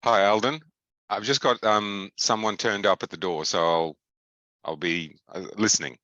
Hi, Alden. I've just got someone turned up at the door, so I'll be listening.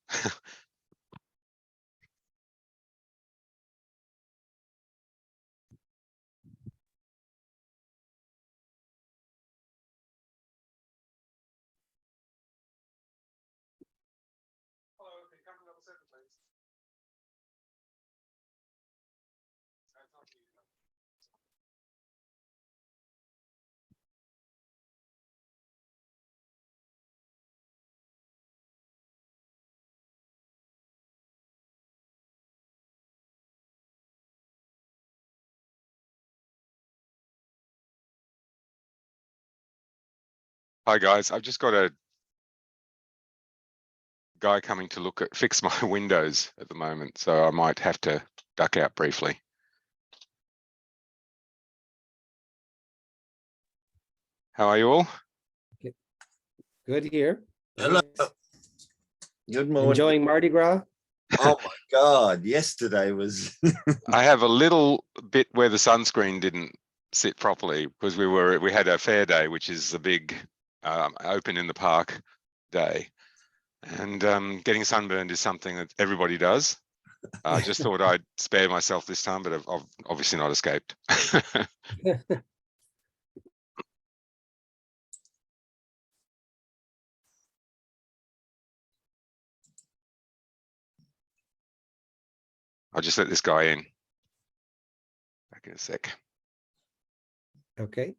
Hi guys, I've just got a guy coming to fix my windows at the moment, so I might have to duck out briefly. How are you all? Good here. Hello. Good morning. Enjoying Mardi Gras? Oh my God, yesterday was... I have a little bit where the sunscreen didn't sit properly because we had a fair day, which is the big open in the park day. And getting sunburned is something that everybody does. I just thought I'd spare myself this time, but I've obviously not escaped. I'll just let this guy in. Back in a sec. Okay.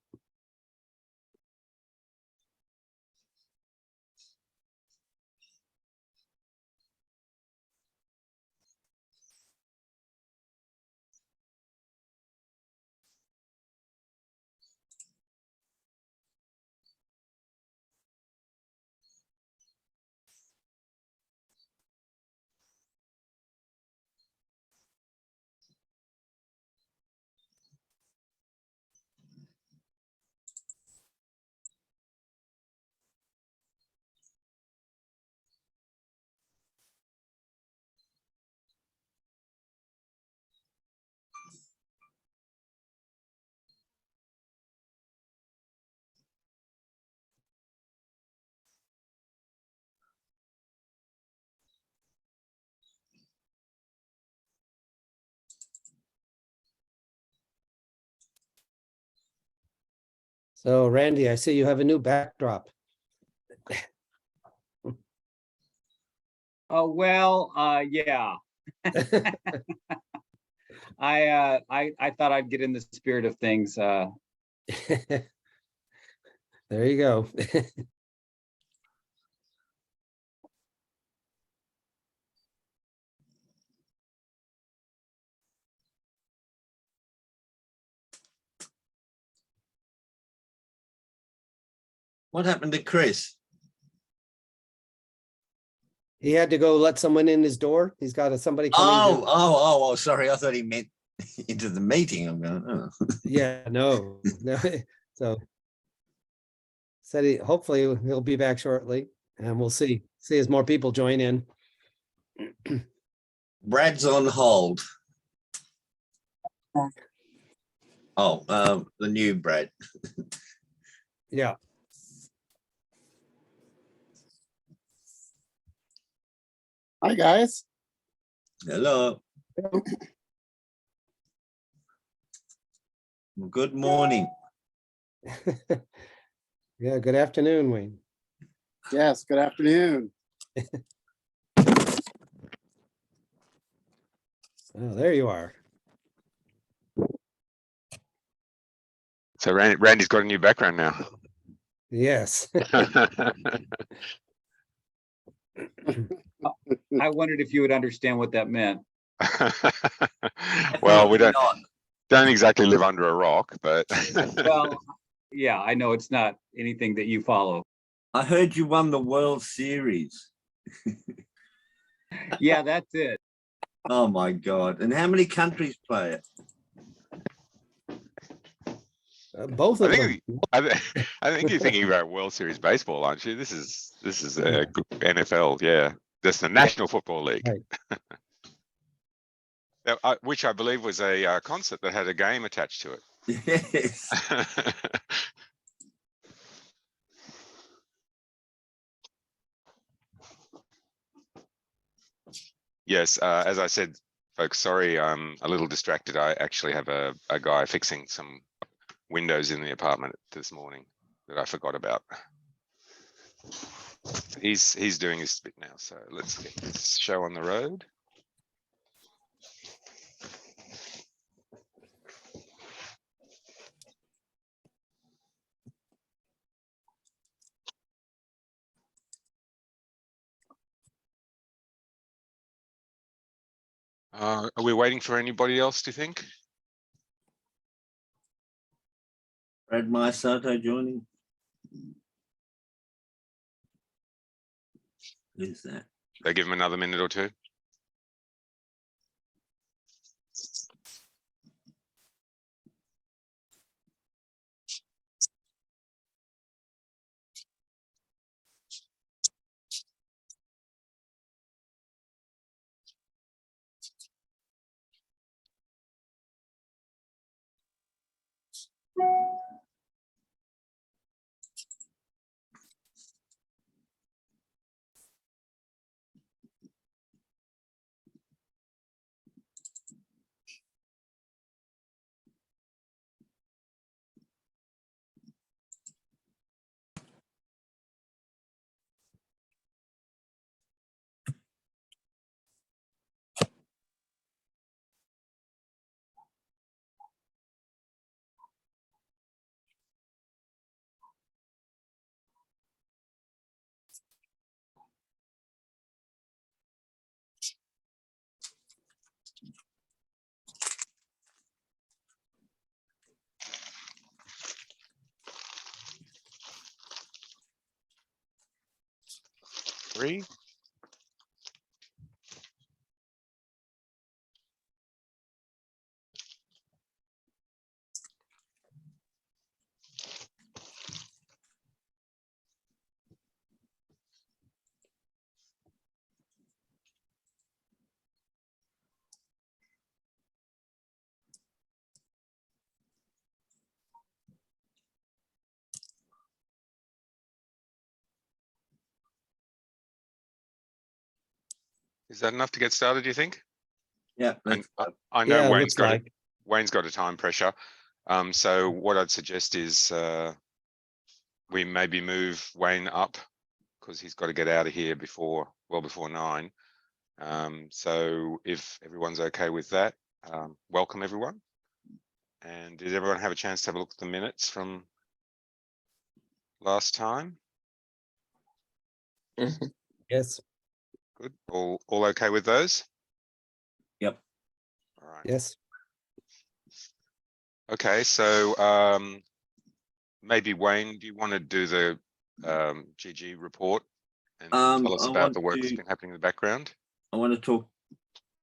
So Randy, I see you have a new backdrop. Oh, well, yeah. I thought I'd get in the spirit of things. There you go. What happened to Chris? He had to go let someone in his door. He's got somebody coming. Oh, sorry. I thought he meant into the meeting. I'm going, oh. Yeah, no. So said hopefully he'll be back shortly, and we'll see as more people join in. Brad's on hold. Oh, the new Brad. Yeah. Hi, guys. Hello. Good morning. Yeah, good afternoon, Wayne. Yes, good afternoon. Oh, there you are. So Randy's got a new background now. Yes. I wondered if you would understand what that meant. Well, we don't exactly live under a rock, but Well, yeah, I know it's not anything that you follow. I heard you won the World Series. Yeah, that's it. Oh my God. And how many countries play it? Both of them. I think you're thinking about World Series baseball, aren't you? This is a good NFL, yeah. That's the National Football League, Right. which I believe was a concert that had a game attached to it. Yes. Yes, as I said, folks, sorry, I'm a little distracted. I actually have a guy fixing some windows in the apartment this morning that I forgot about. He's doing his bit now, so let's get this show on the road. Are we waiting for anybody else, do you think? Brad Mysato joining. Who's that? They give him another minute or two. Three. Is that enough to get started, do you think? Yeah, And let's I know Yeah, Wayne's looks got like. Wayne's got a time pressure. So what I'd suggest is we maybe move Wayne up because he's got to get out of here well before 9. So if everyone's okay with that, welcome everyone. And did everyone have a chance to have a look at the minutes from last time? Yes, Good. All okay with those? Yep. All right. yes. Okay, so maybe Wayne, do you want to do the GG report and tell us I about want the work that's to- been happening in the background? I want to talk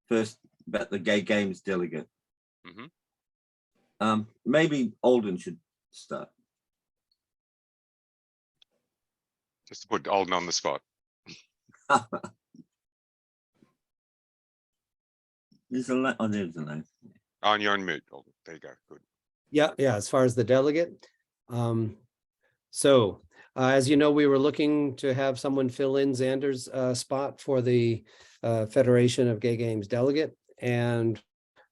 first about the gay games delegate. Mhm. Maybe Alden should start. Just to put Alden on the spot. There's a lot. Oh, there's a lot. On your own mute, Alden. There you go. Good. Yeah, as far as the delegate. So, as you know, we were looking to have someone fill in Xander's spot for the Federation of Gay Games delegate. And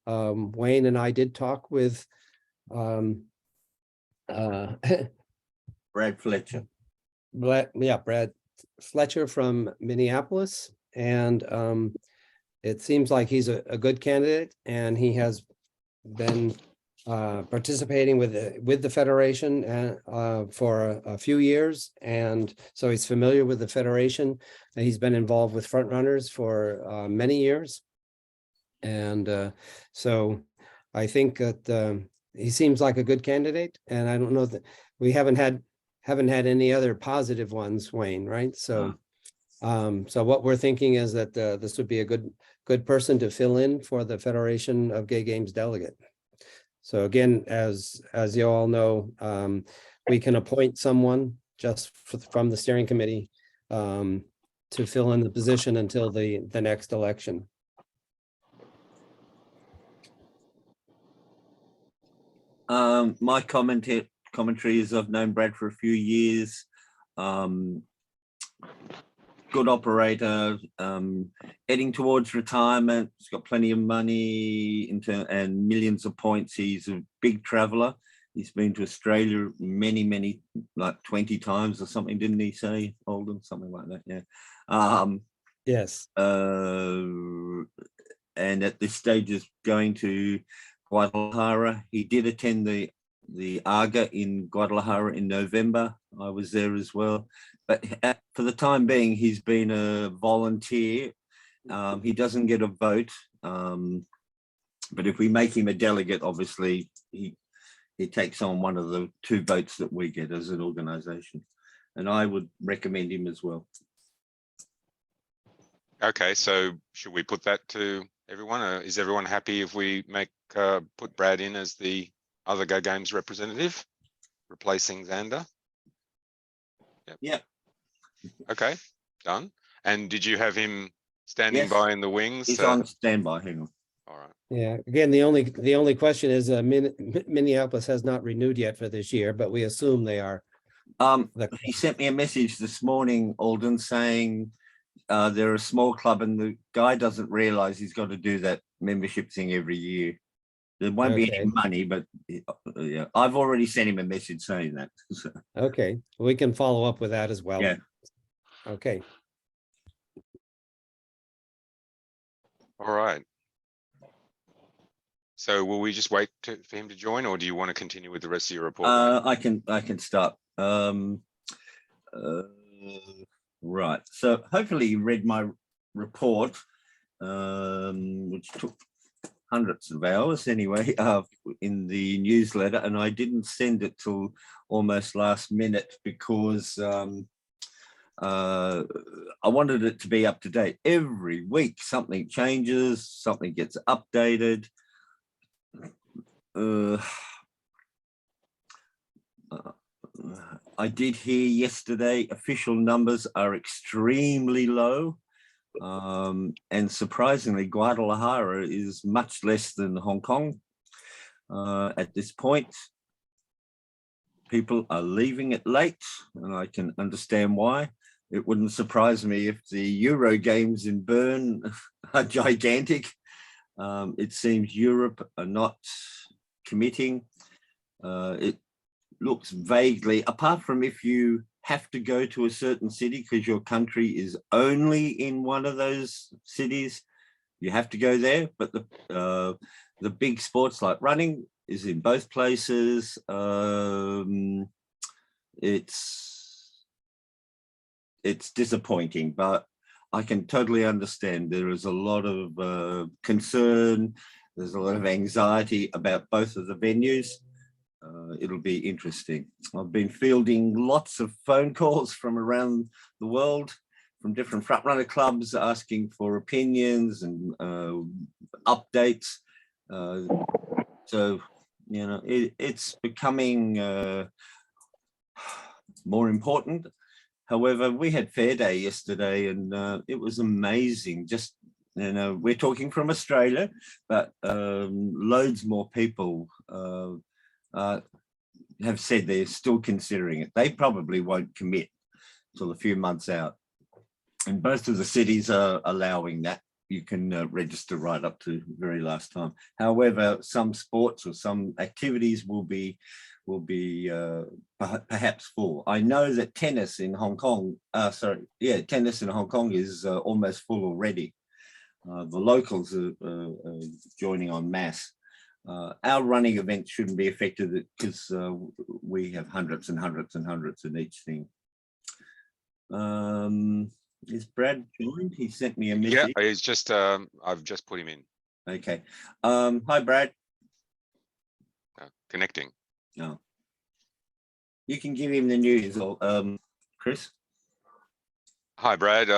Wayne and I did talk with Brad Fletcher. Brad Fletcher from Minneapolis. And it seems like he's a good candidate, and he has been participating with the Federation for a few years. And so he's familiar with the Federation. And he's been involved with Frontrunners for many years. And so I think that he seems like a good candidate. And I don't know that we haven't had any other positive ones, Wayne, right? So so what we're thinking is that this would be a good person to fill in for the Federation of Gay Games delegate. So again, as you all know, we can appoint someone just from the steering committee to fill in the position until the next election. My commentary is I've known Brad for a few years. good operator, heading towards retirement. He's got plenty of money and millions of points. He's a big traveler. He's been to Australia many, like 20 times or something, didn't he say, Holden? Something like that, yeah. Yes. And at this stage is going to Guadalajara. He did attend the AGA in Guadalajara in November. I was there as well. But for the time being, he's been a volunteer. He doesn't get a vote. But if we make him a delegate, obviously, he takes on one of the 2 votes that we get as an organization. And I would recommend him as well. Okay, so should we put that to everyone? Is everyone happy if we put Brad in as the other Go Games representative, replacing Xander? Yep. Okay, done. And did you have him standing Yes. by in the wings? He's on standby. Hang on. All right. Yeah, again, the only question is Minneapolis has not renewed yet for this year, but we assume they are. He sent me a message this morning, Alden, saying they're a small club and the guy doesn't realize he's got to do that membership thing every year. There won't be any money, but yeah, I've already sent him a message saying that. So, Okay, we can follow up with that as well. yeah. Okay, All right. So will we just wait for him to join, or do you want to continue with the rest of your report? Mike? I can start. Right. So hopefully you read my report, which took hundreds of hours anyway, in the newsletter, and I didn't send it till almost last minute because I wanted it to be up to date. Every week something changes, something gets updated. I did hear yesterday official numbers are extremely low. And surprisingly, Guadalajara is much less than Hong Kong at this point. People are leaving it late, and I can understand why. It wouldn't surprise me if the Euro games in Bern are gigantic. It seems Europe are not committing. It looks vaguely, apart from if you have to go to a certain city because your country is only in one of those cities, you have to go there. But the big sports like running is in both places. It's disappointing, but I can totally understand. There is a lot of concern. There's a lot of anxiety about both of the venues. It'll be interesting. I've been fielding lots of phone calls from around the world, from different frontrunner clubs, asking for opinions and updates. So, you know, it's becoming more important. However, we had Fair Day yesterday, and it was amazing. Just, you know, we're talking from Australia, but loads more people have said they're still considering it. They probably won't commit till a few months out. And both of the cities are allowing that. You can register right up to the very last time. However, some sports or some activities will be perhaps full. I know that tennis in Hong Kong, tennis in Hong Kong is almost full already. The locals are joining en masse. Our running event shouldn't be affected because we have hundreds and hundreds and hundreds in each thing. Is Brad joined? He sent me a message. Yeah, he's just, I've just put him in. Okay. Hi, Brad. Connecting. No. You can give him the news, Chris. Hi, Brad.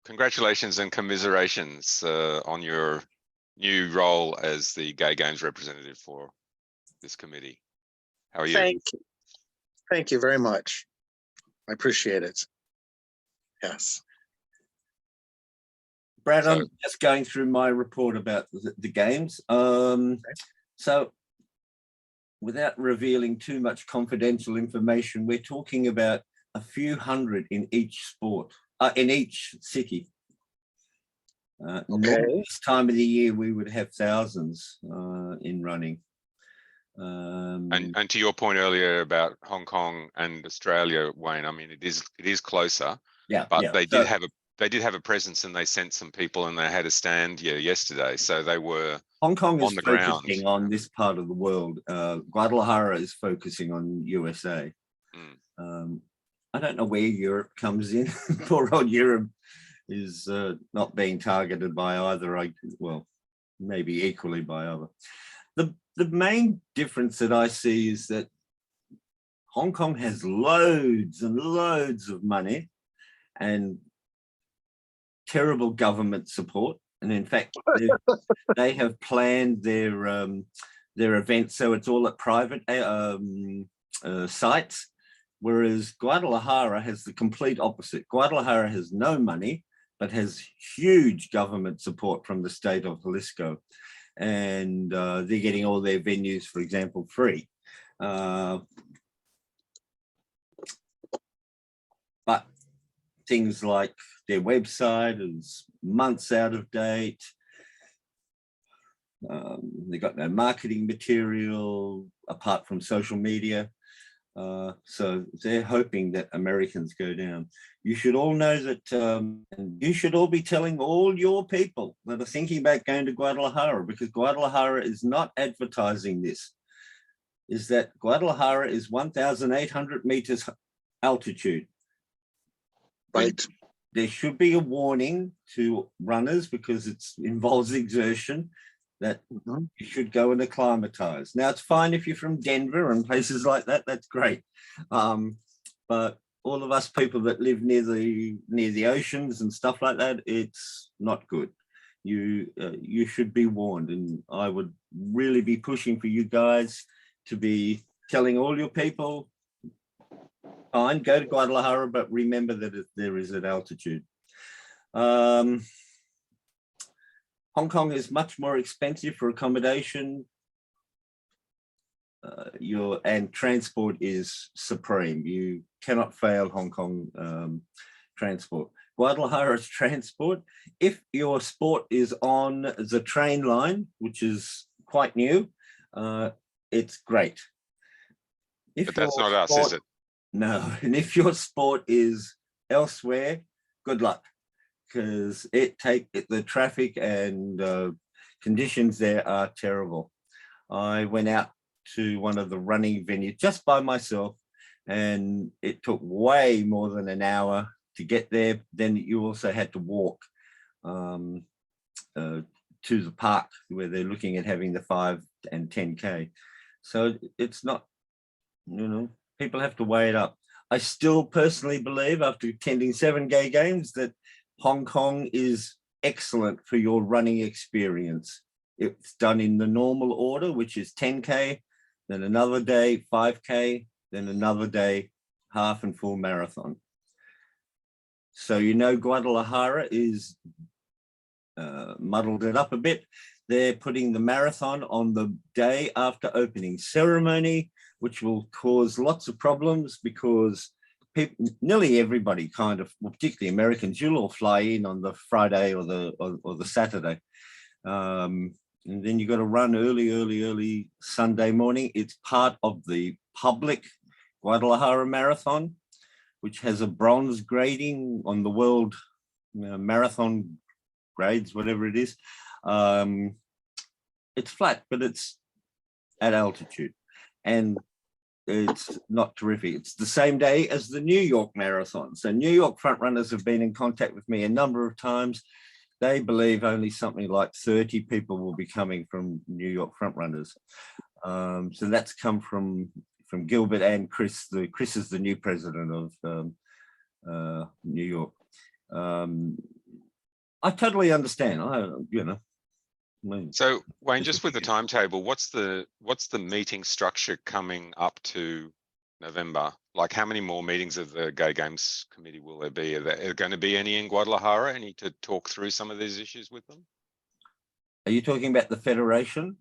Congratulations and commiserations on your new role as the Gay Games representative for this committee. How are you? Thank you. Thank you very much. I appreciate it. Yes. Brad, I'm just going through my report about the games. So without revealing too much confidential information, we're talking about a few hundred in each sport. in each city. Okay. Normally this time of the year, we would have thousands in running. And to your point earlier about Hong Kong and Australia, Wayne, I mean, it is closer, yeah, but yeah. they did have a presence, and they sent some people, and they had a stand yesterday, so they were Hong Kong on is the ground. focusing on this part of the world. Guadalajara is focusing on USA. I don't know where Europe comes in. Poor old Europe is not being targeted by either. Well, maybe equally by other. The main difference that I see is that Hong Kong has loads and loads of money and terrible government support. And in fact, they have planned their events so it's all at private sites, whereas Guadalajara has the complete opposite. Guadalajara has no money, but has huge government support from the state of Jalisco. And they're getting all their venues, for example, free. But things like their website is months out of date. They've got no marketing material apart from social media. So they're hoping that Americans go down. You should all know that, and you should all be telling all your people that are thinking about going to Guadalajara, because Guadalajara is not advertising this, is that Guadalajara is 1,800 meters altitude. Right. There should be a warning to runners, because it involves exertion, that you should go and acclimatize. Now, it's fine if you're from Denver and places like that, that's great. But all of us people that live near the oceans and stuff like that, it's not good. You should be warned, and I would really be pushing for you guys to be telling all your people, fine, go to Guadalajara, but remember that there is at altitude. Hong Kong is much more expensive for accommodation. And transport is supreme. You cannot fail Hong Kong transport. Guadalajara's transport, if your sport is on the train line, which is quite new, it's great. But that's not us, is it? No, and if your sport is elsewhere, good luck, because the traffic and conditions there are terrible. I went out to one of the running venues just by myself, and it took way more than an hour to get there. Then you also had to walk to the park where they're looking at having the 5 and 10K. So it's not, people have to weigh it up. I still personally believe, after attending 7 gay games, that Hong Kong is excellent for your running experience. It's done in the normal order, which is 10K, then another day 5K, then another day half and full marathon. So Guadalajara is muddled it up a bit. They're putting the marathon on the day after opening ceremony, which will cause lots of problems, because nearly everybody particularly Americans, you'll all fly in on the Friday or the Saturday. And then you've got to run early Sunday morning. It's part of the public Guadalajara Marathon, which has a bronze grading on the world marathon grades, whatever it is. It's flat, but it's at altitude, and it's not terrific. It's the same day as the New York Marathon. So New York Frontrunners have been in contact with me a number of times. They believe only something like 30 people will be coming from New York Frontrunners. So that's come from Gilbert and Chris. Chris is the new president of New York. I totally understand. So Wayne, just with the timetable, what's the meeting structure coming up to November? Like, how many more meetings of the Gay Games Committee will there be? Are there going to be any in Guadalajara? Any to talk through some of these issues with them? Are you talking about the Federation?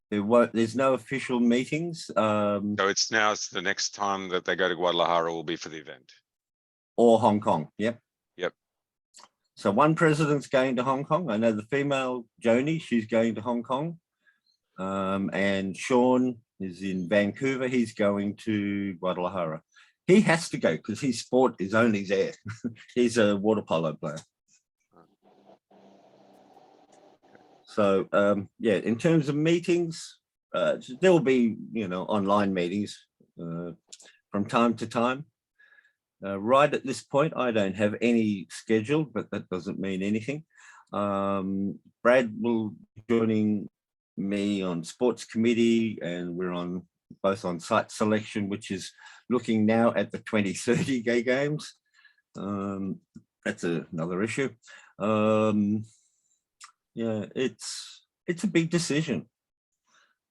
There's no official meetings. So it's the next time that they go to Guadalajara will be for the event. or Hong Kong. Yep. Yep. So one president's going to Hong Kong. I know the female Joni, she's going to Hong Kong. And Sean is in Vancouver. He's going to Guadalajara. He has to go because his sport is only there. He's a water polo player. So yeah, in terms of meetings, there will be, you know, online meetings from time to time. Right at this point, I don't have any scheduled, but that doesn't mean anything. Brad will be joining me on sports committee, and we're on both on site selection, which is looking now at the 2030 gay games. That's another issue. Yeah, it's a big decision.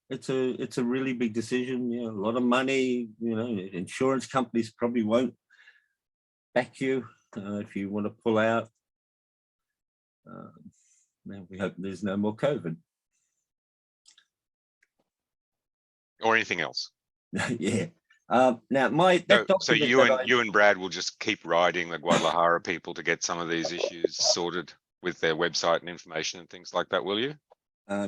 It's a really big decision. Yeah, a lot of money. You know, insurance companies probably won't back you if you want to pull out. We hope there's no more COVID. Or anything else. Yeah. Now So you and Brad will just keep riding the Guadalajara people to get some of these issues sorted with their website and information and things like that, will you?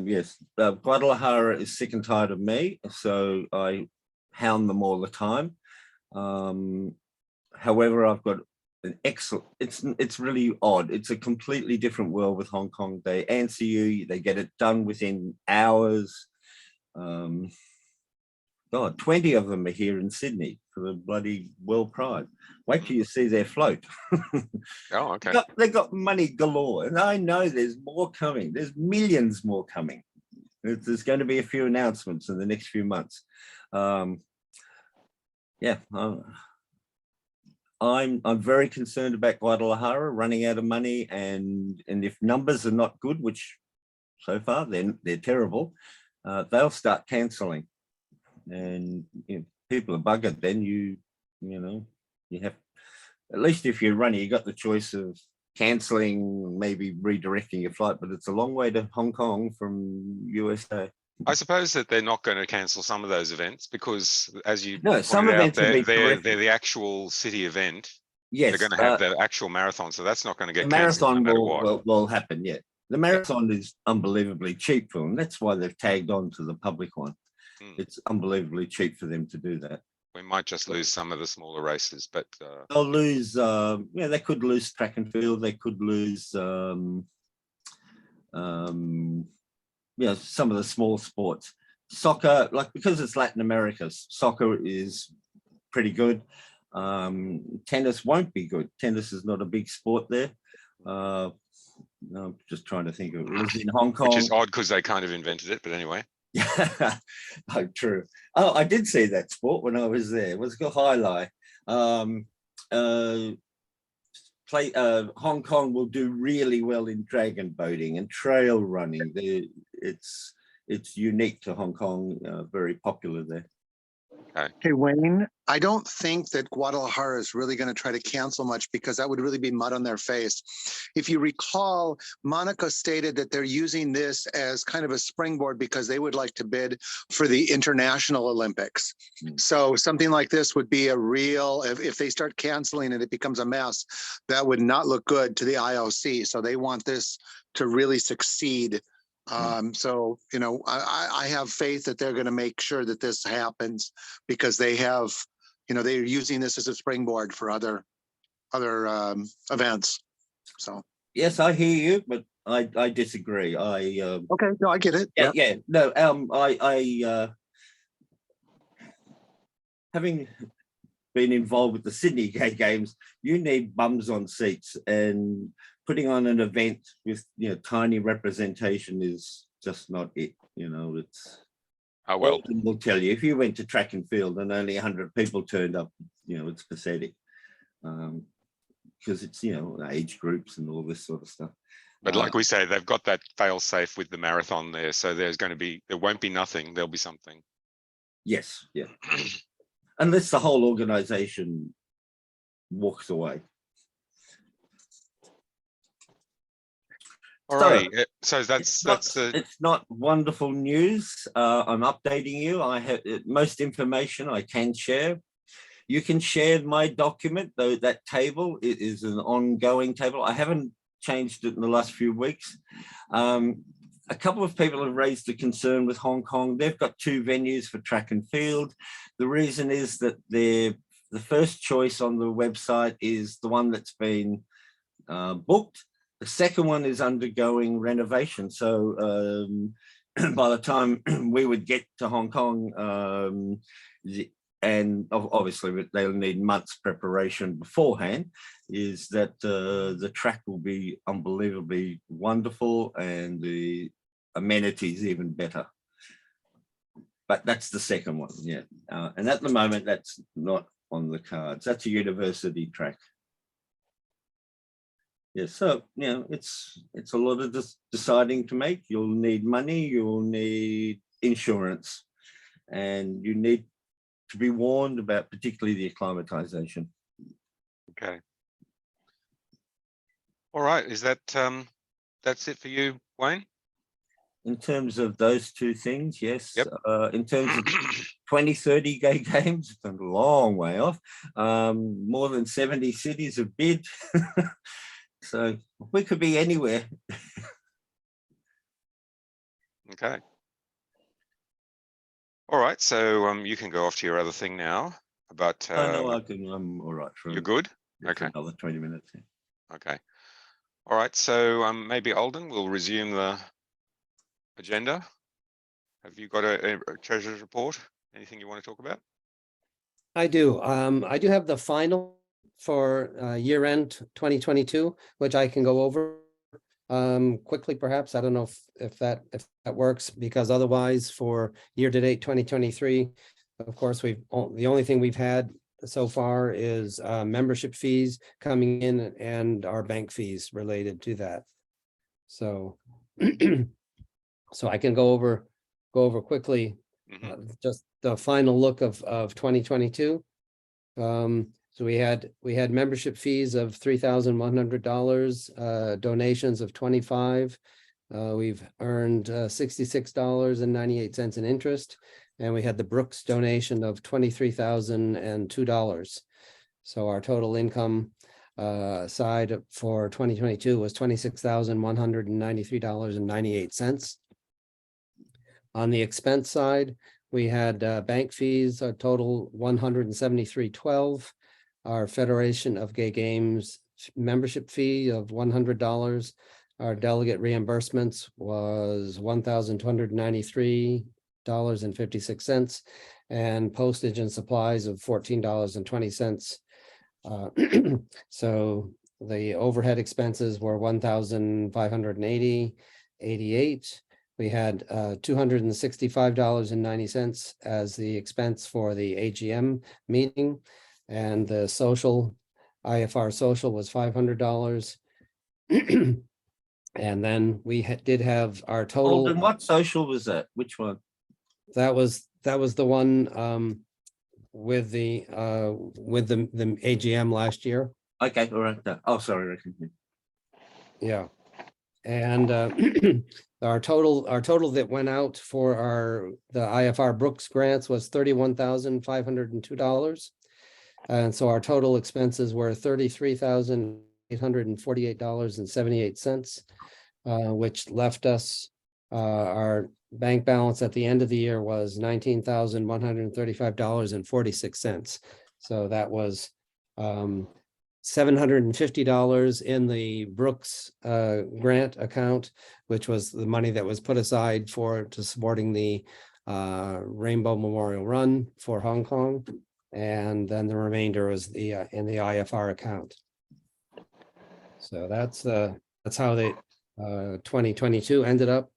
Yes, Guadalajara is sick and tired of me, so I hound them all the time. However, I've got an excellent, it's really odd. It's a completely different world with Hong Kong. They answer you, they get it done within hours. God, 20 of them are here in Sydney for the bloody World Pride. Wait till you see their float. Oh, okay. They got money galore, and I know there's more coming. There's millions more coming. There's going to be a few announcements in the next few months. Yeah, I'm very concerned about Guadalajara running out of money, and if numbers are not good, which so far they're terrible, they'll start cancelling. And if people are buggered, then you know, you have, at least if you're running, you got the choice of cancelling, maybe redirecting your flight, but it's a long way to Hong Kong from USA. I suppose that they're not going to cancel some of those events because, as you some pointed out, events they're the actual city event. Yes, they're going to have the actual marathon, so that's not going to get the marathon no matter what. will happen. Yeah, the marathon is unbelievably cheap for them. That's why they've tagged on to the public one. It's unbelievably cheap for them to do that. We might just lose some of the smaller races, but they'll lose. Yeah, they could lose track and field. They could lose. Yeah, some of the small sports. Soccer, like, because it's Latin America, soccer is pretty good. Tennis won't be good. Tennis is not a big sport there. I'm just trying to think of it. It was in Hong Kong, which is odd because they kind of invented it. But anyway. Yeah, oh, true. Oh, I did see that sport when I was there. It was called High Hong Kong will do really well in dragon boating and trail running. It's unique to Hong Kong, very popular there. Okay. Hey, Wayne, I don't think that Guadalajara is really going to try to cancel much because that would really be mud on their face. If you recall, Monica stated that they're using this as kind of a springboard because they would like to bid for the International Olympics. So something like this would be a real, if they start canceling and it becomes a mess, that would not look good to the IOC. So they want this to really succeed. So, you know, I have faith that they're going to make sure that this happens because they have, you know, they're using this as a springboard for other events. So yes, I hear you, but I disagree. okay, no, I get it. Yeah. No, I having been involved with the Sydney Gay Games, you need bums on seats, and putting on an event with, you know, tiny representation is just not it. You know, it's, oh well, we'll tell you, if you went to track and field and only 100 people turned up, you know, it's pathetic, because it's, you know, age groups and all this sort of stuff. but like we say, they've got that fail safe with the marathon there, so there won't be nothing. There'll be something. Yes, yeah. Unless the whole organization walks away. All right. So it's not wonderful news. I'm updating you. I have most information I can share You can share my document, though that table is an ongoing table. I haven't changed it in the last few weeks. A couple of people have raised the concern with Hong Kong. They've got 2 venues for track and field. The reason is that the first choice on the website is the one that's been booked. The second one is undergoing renovation. So by the time we would get to Hong Kong, and obviously they'll need months preparation beforehand, is that the track will be unbelievably wonderful and the amenities even better. But that's the second one, yeah. And at the moment, that's not on the cards. That's a university track. Yeah, so, you know, it's a lot of deciding to make. You'll need money, you'll need insurance, and you need to be warned about particularly the acclimatization. Okay. All right, is that that's it for you, Wayne? In terms of those 2 things, yes. Yep. In terms of 2030 games, it's a long way off. More than 70 cities have bid. So we could be anywhere. Okay. All right, so you can go off to your other thing now, but No, I'm all right. you're good? For Okay. another 20 minutes. Yeah. Okay. All right, so maybe Alden will resume the agenda. Have you got a treasurer's report? Anything you want to talk about? I do. I do have the final for year end 2022, which I can go over quickly, perhaps. I don't know if that works, because otherwise for year to date 2023, of course, the only thing we've had so far is membership fees coming in and our bank fees related to that. So so I can go over quickly just the final look of 2022. So we had membership fees of $3,100, donations of $25. We've earned $66.98 in interest, and we had the Brooks donation of $23,002. So our total income side for 2022 was $26,193.98. On the expense side, we had bank fees, a total $173.12. Our Federation of Gay Games membership fee of $100. Our delegate reimbursements was $1,293.56, and postage and supplies of $14.20. So the overhead expenses were $1,580.88. We had $265.90 as the expense for the AGM meeting, and the social IFR social was $500. And then we did have our total. Alden, what social was that? Which one? That was the one with the AGM last year. Okay, all right. Oh, sorry, Rick. Yeah. And our total that went out for the IFR Brooks grants was $31,502. And so our total expenses were $33,848.78, which left us our bank balance at the end of the year was $19,135.46. So that was $750 in the Brooks grant account, which was the money that was put aside to supporting the Rainbow Memorial Run for Hong Kong, and then the remainder was in the IFR account. So that's how the 2022 ended up.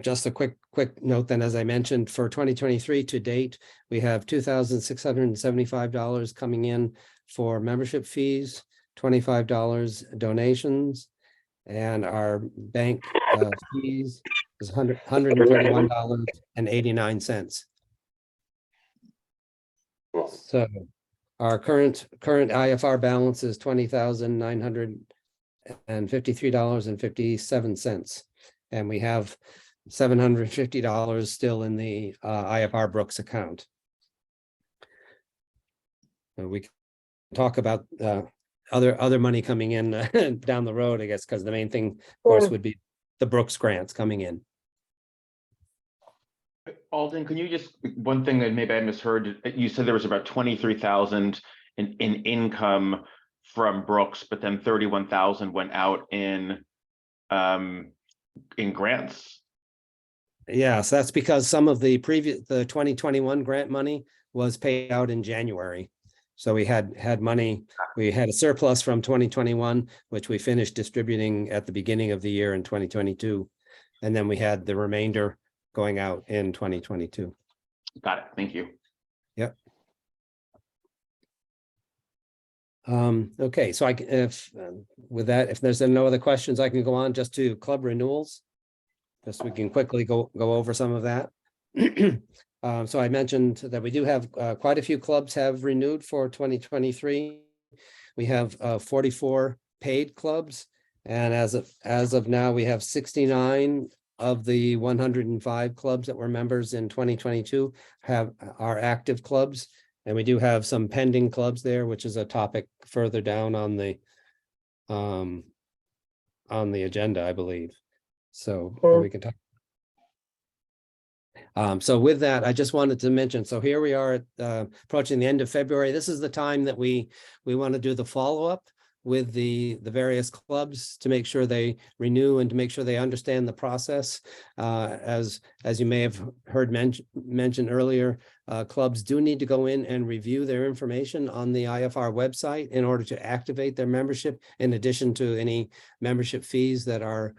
Just a quick note then, as I mentioned, for 2023 to date, we have $2,675 coming in for membership fees, $25 donations, and our bank fees is $131.89. So our current IFR balance is $20,953.57, and we have $750 still in the IFR Brooks account. we can talk about other money coming in down the road, I guess, because the main thing, of course, would be the Brooks grants coming in. Alden, can you just, one thing that maybe I misheard, you said there was about 23,000 in income from Brooks, but then 31,000 went out in grants. Yeah, so that's because some of the 2021 grant money was paid out in January. So we had money, we had a surplus from 2021, which we finished distributing at the beginning of the year in 2022. And then we had the remainder going out in 2022. Got it. Thank you. Yep. Okay, so with that, if there's no other questions, I can go on just to club renewals. Just we can quickly go over some of that. So I mentioned that we do have quite a few clubs have renewed for 2023. We have 44 paid clubs, and as of now, we have 69 of the 105 clubs that were members in 2022 are active clubs, and we do have some pending clubs there, which is a topic further down on the agenda, I believe. So we can talk. So with that, I just wanted to mention, so here we are approaching the end of February. This is the time that we want to do the follow-up with the various clubs to make sure they renew and to make sure they understand the process. As you may have heard mentioned earlier, clubs do need to go in and review their information on the IFR website in order to activate their membership, in addition to any membership fees that are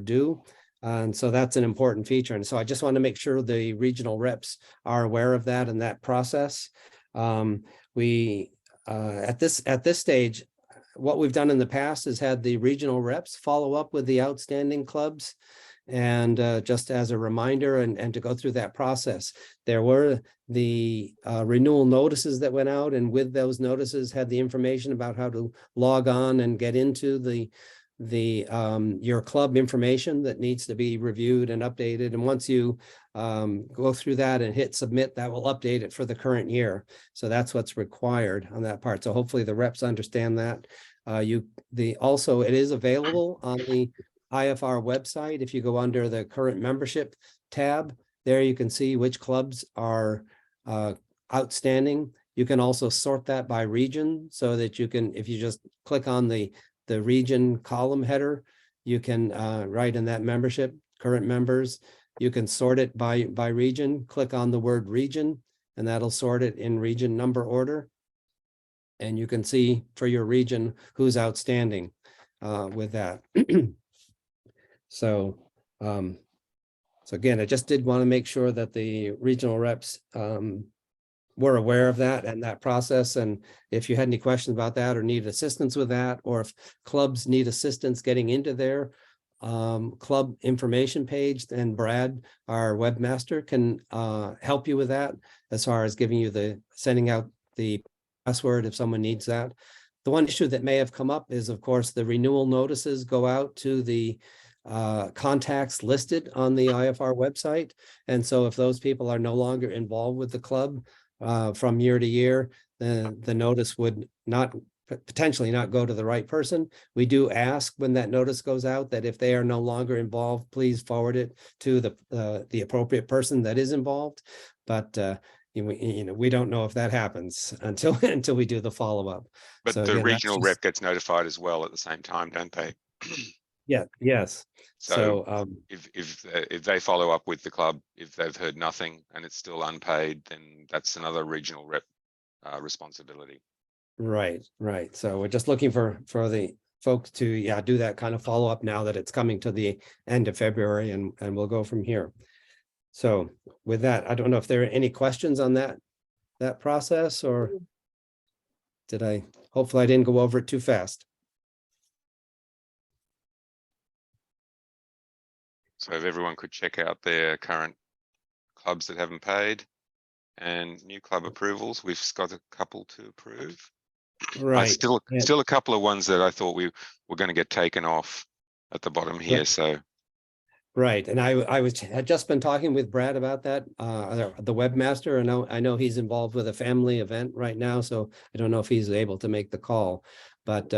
due. And so that's an important feature. And so I just want to make sure the regional reps are aware of that and that process. At this stage, what we've done in the past is had the regional reps follow up with the outstanding clubs. And just as a reminder and to go through that process, there were the renewal notices that went out, and with those notices had the information about how to log on and get into your club information that needs to be reviewed and updated. And once you go through that and hit submit, that will update it for the current year. So that's what's required on that part. So hopefully the reps understand that. Also, it is available on the IFR website. If you go under the current membership tab, there you can see which clubs are outstanding. You can also sort that by region so that you can, if you just click on the region column header, you can write in that membership, current members, you can sort it by region, click on the word region, and that'll sort it in region number order. And you can see for your region who's outstanding with that. So again, I just did want to make sure that the regional reps were aware of that and that process. And if you had any questions about that or need assistance with that, or if clubs need assistance getting into their club information page, then Brad, our webmaster, can help you with that as far as giving you sending out the password if someone needs that. The one issue that may have come up is, of course, the renewal notices go out to the contacts listed on the IFR website. And so if those people are no longer involved with the club from year to year, the notice would potentially not go to the right person. We do ask when that notice goes out that if they are no longer involved, please forward it to the appropriate person that is involved. But we don't know if that happens until we do the follow-up. But so the again, regional rep gets notified as well at the same time, don't they? Yeah. Yes. So if they follow up with the club, if they've heard nothing and it's still unpaid, then that's another regional rep responsibility. Right. So we're just looking for the folks to do that kind of follow up now that it's coming to the end of February, and we'll go from here. So with that, I don't know if there are any questions on that process, or hopefully I didn't go over it too fast. So if everyone could check out their current clubs that haven't paid and new club approvals, we've got a couple to approve. Right. Still a couple of ones that I thought we were going to get taken off at the bottom here. Right. So Right, and had just been talking with Brad about that, the webmaster, and I know he's involved with a family event right now, so I don't know if he's able to make the call. But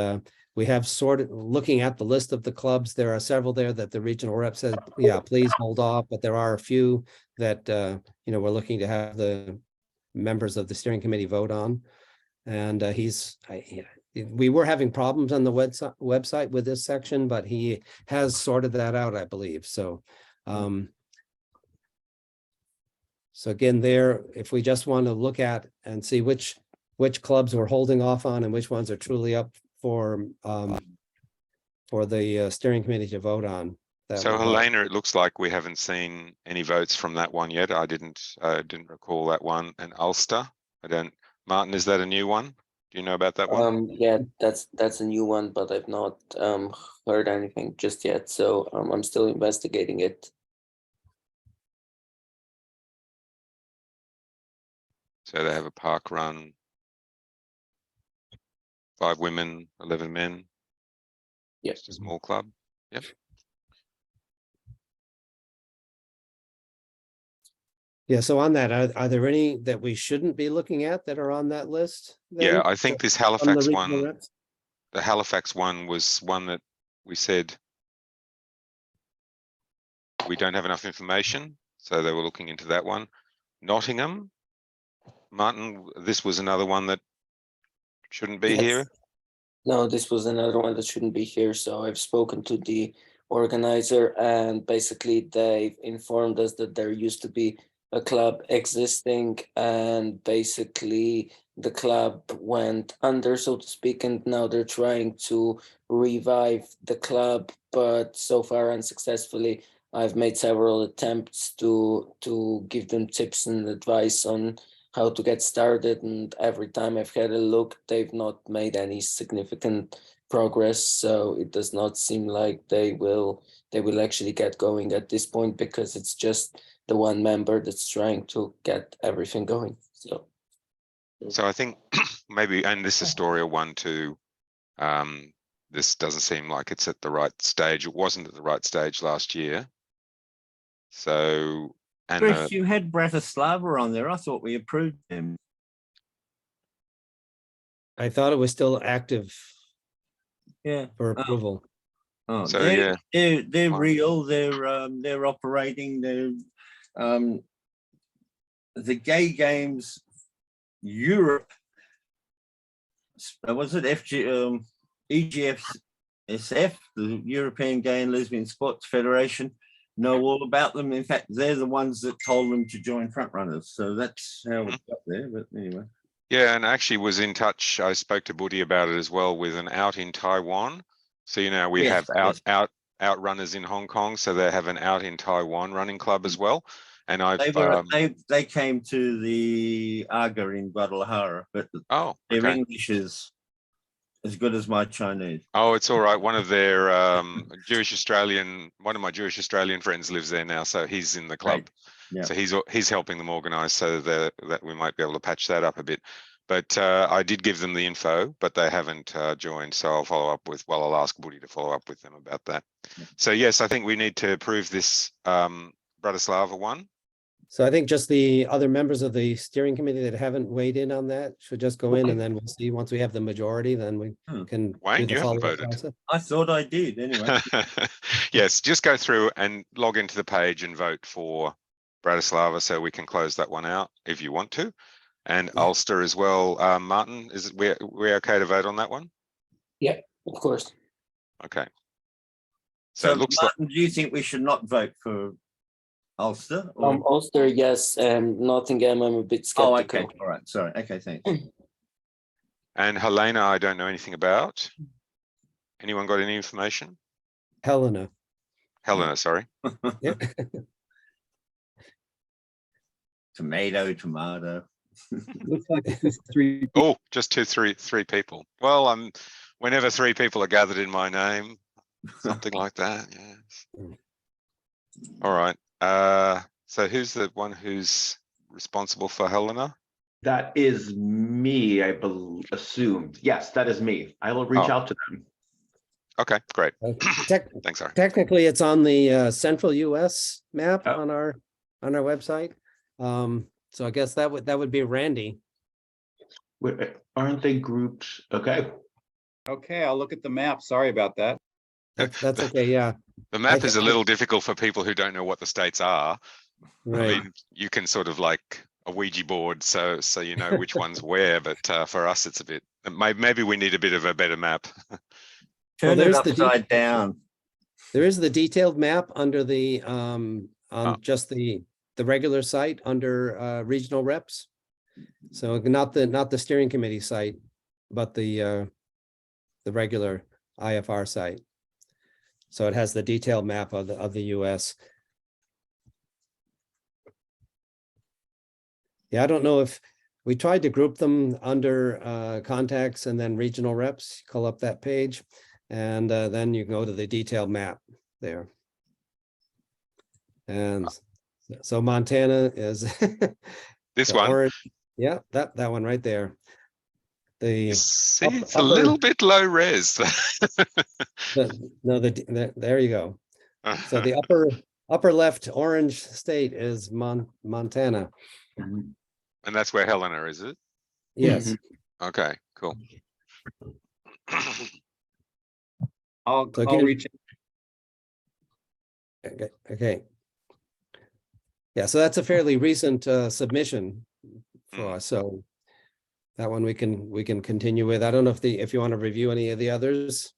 we have sort of looking at the list of the clubs, there are several there that the regional rep said, yeah, please hold off, but there are a few that we're looking to have the members of the steering committee vote on. And we were having problems on the website with this section, but he has sorted that out, I believe. So, so again, there, if we just want to look at and see which clubs we're holding off on and which ones are truly up for the steering committee to vote on. So Helena, it looks like we haven't seen any votes from that one yet. I didn't recall that one. And Ulster, Martin, is that a new one? Do you know about that one? Yeah, that's a new one, but I've not heard anything just yet. So I'm still investigating it. So they have a park run, 5 women, 11 men. Yeah. Just a small club. Yep. Yeah, so on that, are there any that we shouldn't be looking at that are on that list? Then? Yeah, I think this From the Halifax regional one, reps? the Halifax one was one that we said we don't have enough information, so they were looking into that one. Nottingham, Martin, this was another one that shouldn't be Yes. here. No, this was another one that shouldn't be here. So I've spoken to the organizer, and basically they've informed us that there used to be a club existing, and basically the club went under, so to speak, and now they're trying to revive the club, but so far unsuccessfully. I've made several attempts to give them tips and advice on how to get started, and every time I've had a look, they've not made any significant progress. So it does not seem like they will actually get going at this point, because it's just the one member that's trying to get everything going. So I think maybe, and this Astoria one too, this doesn't seem like it's at the right stage. It wasn't at the right stage last year. So, and Chris, you had Bratislava on there. I thought we approved him. I thought it was still active Yeah. for approval. Oh, So, they're Fine. real. They're operating. They're the Gay Games Europe. Was it EGFSF, the European Gay and Lesbian Sports Federation, know all about them. In fact, they're the ones that told them to join Frontrunners. So that's how we got there. But anyway. yeah, and actually was in touch. I spoke to Buddy about it as well with an out in Taiwan. So, we Yes, have yes. out runners in Hong Kong. So they have an out in Taiwan running club as well. And They came to the AGA in Guadalajara, but their okay. English is as good as my Chinese. Oh, it's all right. One of their one of my Jewish Australian friends lives there now, so he's in the club. Right. Yeah. So he's helping them organise so that we might be able to patch that up a bit. But I did give them the info, but they haven't joined. So I'll follow up with. Well, I'll ask Buddy to follow up with them about that. Yeah. So yes, I think we need to approve this Bratislava one. So I think just the other members of the steering committee that haven't weighed in on that should just go in, and then we'll see once we have the majority, then we can Wayne, do the you haven't follow-up voted. process. I thought I did anyway. Yes, just go through and log into the page and vote for Bratislava so we can close that one out if you want to. And Ulster as well. Martin, is we okay to vote on that one? Yeah, of course. Okay. So it looks Martin, do you think we should not vote for Ulster? Or? Ulster, yes, and Nottingham, I'm a bit skeptical. Oh, okay. All right. Sorry. Okay, thanks. And Helena, I don't know anything about. Anyone got any information? Helena. Sorry. Yeah. Tomato. Looks like it's just 3. Oh, just three people. Well, whenever 3 people are gathered in my name, something like that. Yes. All right. So who's the one who's responsible for Helena? That is me, I assumed. Yes, that is me. I will reach out to them. Okay, great. Tech- Thanks, Ari. Technically, it's on the central US map Oh. on our website. So I guess that would be Randy. Wait, aren't they grouped? Okay. Okay, I'll look at the map. Sorry about that. That's okay, yeah. The map is a I- little difficult for people who don't know what the states are. I Right. mean, you can sort of like a Ouija board, so you know which one's where. But for us, it's a bit. Maybe we need a bit of a better map. Turn it there's the upside down. There is the detailed map under the on Oh. just the regular site under regional reps. So not the steering committee site, but the regular IFR site. So it has the detailed map of the US. Yeah, I don't know if we tried to group them under contacts and then regional reps, call up that page, and then you can go to the detailed map there. And so Montana is This the one. orange. Yeah, that one right there. The You see, it's a upper- little bit low res. there you go. So the upper left orange state is Montana. And that's where Helena is, it? Yes. Okay, cool. I'll So again- reach. Okay. Yeah, so that's a fairly recent submission for us. So that one we can continue with. I don't know if you want to review any of the others,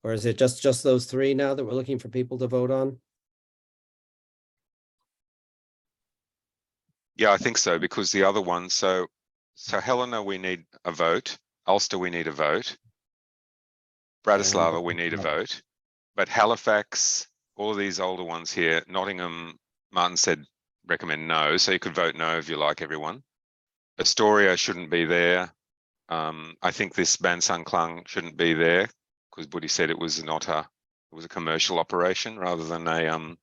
or is it just those three now that we're looking for people to vote on? Yeah, I think so, because the other one, so Helena, we need a vote. Ulster, we need a vote. Bratislava, we need a vote. But Halifax, all of these older ones here, Nottingham, Martin said recommend no, so you could vote no if you like everyone. Astoria shouldn't be there. I think this Ban Sung Klang shouldn't be there, because Buddy said it was a commercial operation rather than a